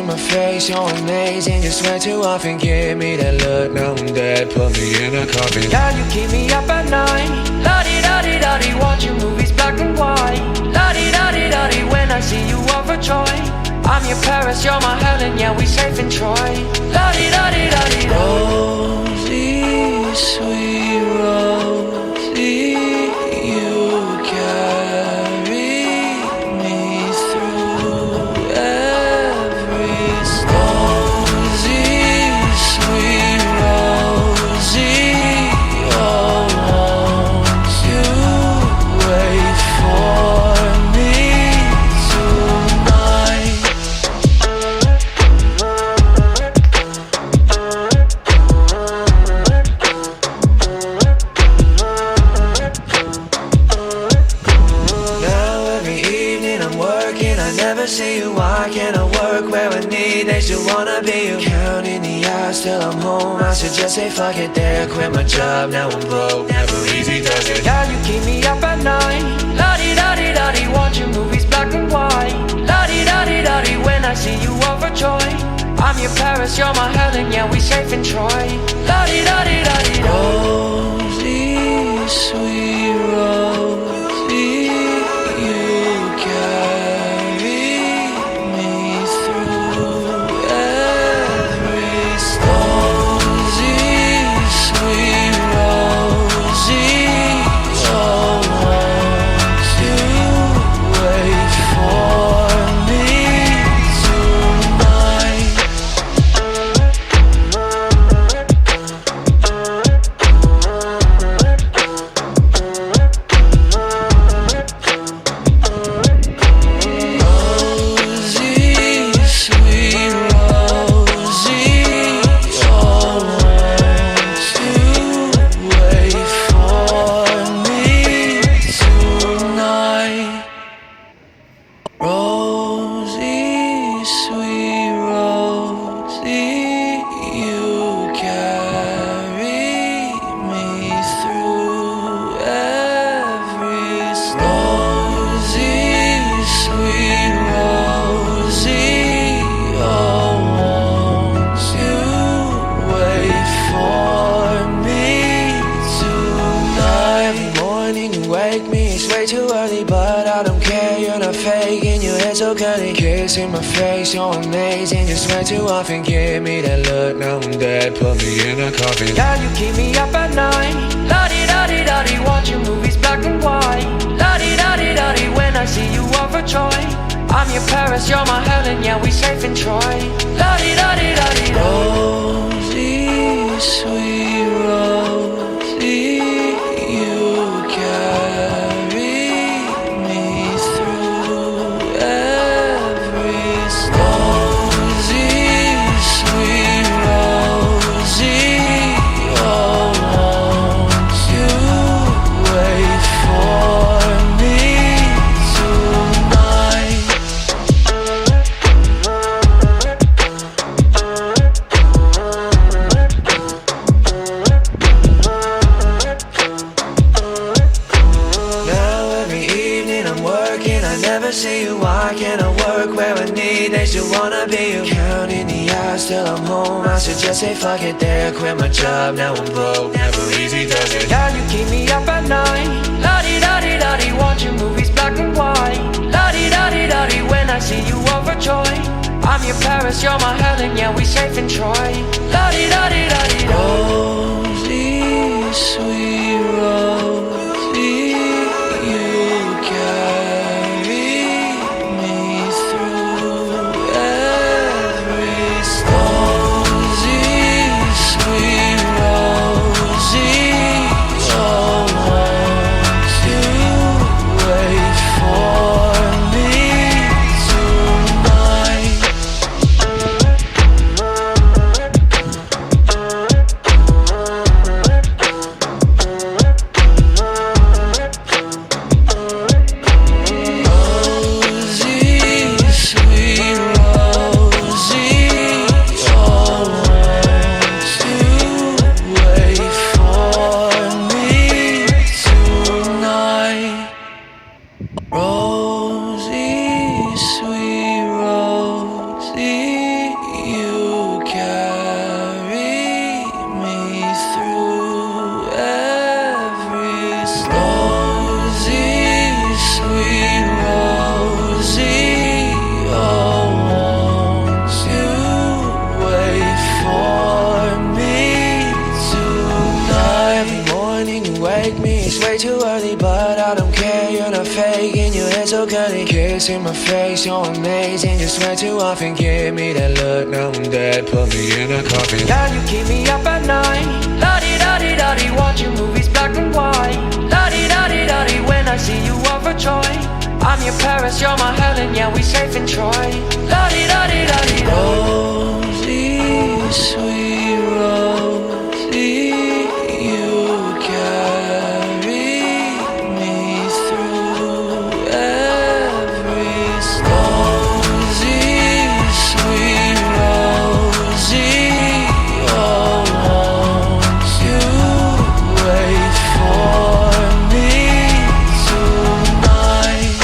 my face, you're amazing. Just way too often give me that look. Now I'm dead, put me in a coffin. Yeah, you keep me up at night. La-di-da-di-da-di, watching movies black and white. La-di-da-di-da-di, when I see you overjoyed. I'm your Paris, you're my Helen, yeah, we safe in Troy. La-di-da-di-da-di-da. Rosie, sweet Rosie, you carry me through every storm. Rosie, sweet Rosie, oh, won't you wait for me tonight? See you, why can't I work where I need? They still wanna be you. Counting the hours till I'm home. I should just say fuck it there, quit my job, now I'm broke. Never easy does it. Yeah, you keep me up at night. La-di-da-di-da-di, watching movies black and white. La-di-da-di-da-di, when I see you overjoyed. I'm your Paris, you're my Helen, yeah, we safe in Troy. La-di-da-di-da-di-da. Rosie, sweet Rosie, you carry me through every storm. Rosie, sweet Rosie, oh, won't you wait for me tonight? Rosie, sweet Rosie, oh, won't you wait for me tonight? Rosie, sweet Rosie, you carry me through every storm. Rosie, sweet Rosie, oh, won't you wait for me tonight? Every morning you wake me, it's way too early, but I don't care, you're not faking, your hair so curly. Kissing my face, you're amazing. Just way too often give me that look. Now I'm dead, put me in a coffin. Yeah, you keep me up at night. La-di-da-di-da-di, watching movies black and white. La-di-da-di-da-di, when I see you overjoyed. I'm your Paris, you're my Helen, yeah, we safe in Troy. La-di-da-di-da-di-da. Rosie, sweet Rosie, you carry me through every storm. Rosie, sweet Rosie, oh, won't you wait for me tonight? Now every evening I'm working, I never see you, why can't I work where I need? They still wanna be you. Counting the hours till I'm home. I should just say fuck it there, quit my job, now I'm broke. Never easy does it. Yeah, you keep me up at night. La-di-da-di-da-di, watching movies black and white. La-di-da-di-da-di, when I see you overjoyed. I'm your Paris, you're my Helen, yeah, we safe in Troy. La-di-da-di-da-di-da. Rosie, sweet Rosie, you carry me through every storm. Rosie, sweet Rosie, oh, won't you wait for me tonight? you carry me through every rosy, sweet Rosie. Oh, won't you wait for me tonight? Every morning you wake me, it's way too early, but I don't care, you're not faking, your hair so curly. Kiss in my face, you're amazing, you swear too often. Give me that look, now I'm dead, put me in a coffin. Yeah, you keep me up at night. La-di-da-di-da-di, watching movies black and white. La-di-da-di-da-di, when I see you overjoyed. I'm your Paris, you're my Helen, yeah, we safe in Troy. La-di-da-di-da-di. Rosie, sweet Rosie, you carry me through every rosy, sweet Rosie. Oh, won't you wait for me tonight?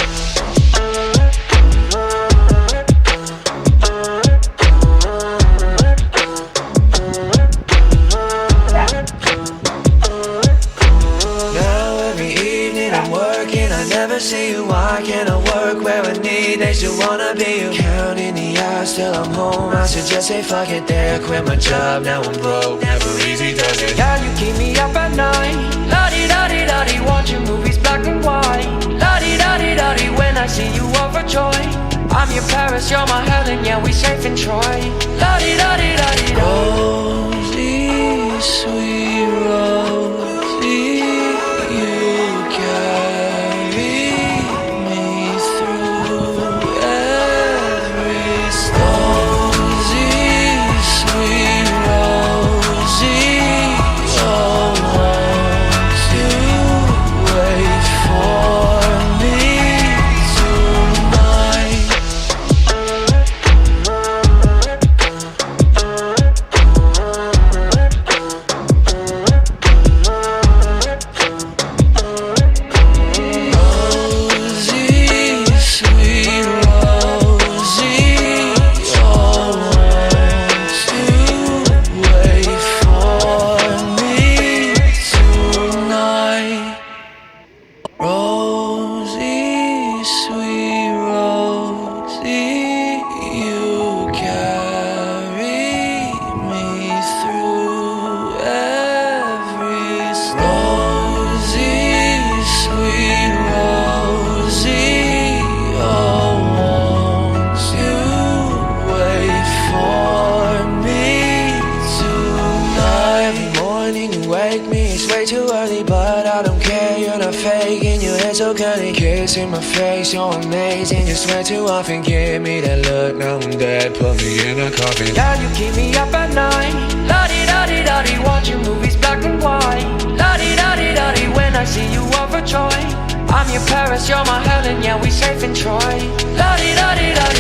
Now every evening I'm working, I never see you. Why can't I work where I need? They still wanna be you. Counting the hours till I'm home, I should just say fuck it there. Quit my job, now I'm broke, never easy does it. Yeah, you keep me up at night. La-di-da-di-da-di, watching movies black and white. La-di-da-di-da-di, when I see you overjoyed. I'm your Paris, you're my Helen, yeah, we safe in Troy. La-di-da-di-da-di. Rosie, sweet Rosie, you carry me through every rosy, sweet Rosie. Oh, won't you wait for me tonight? Rosie, sweet Rosie, oh, won't you wait for me tonight? Rosie, sweet Rosie, you carry me through every rosy, sweet Rosie. Oh, won't you wait for me tonight? Every morning you wake me, it's way too early, but I don't care, you're not faking, your hair so curly. Kiss in my face, you're amazing, you swear too often. Give me that look, now I'm dead, put me in a coffin. Yeah, you keep me up at night. La-di-da-di-da-di, watching movies black and white. La-di-da-di-da-di, when I see you overjoyed. I'm your Paris, you're my Helen, yeah, we safe in Troy. La-di-da-di-da-di.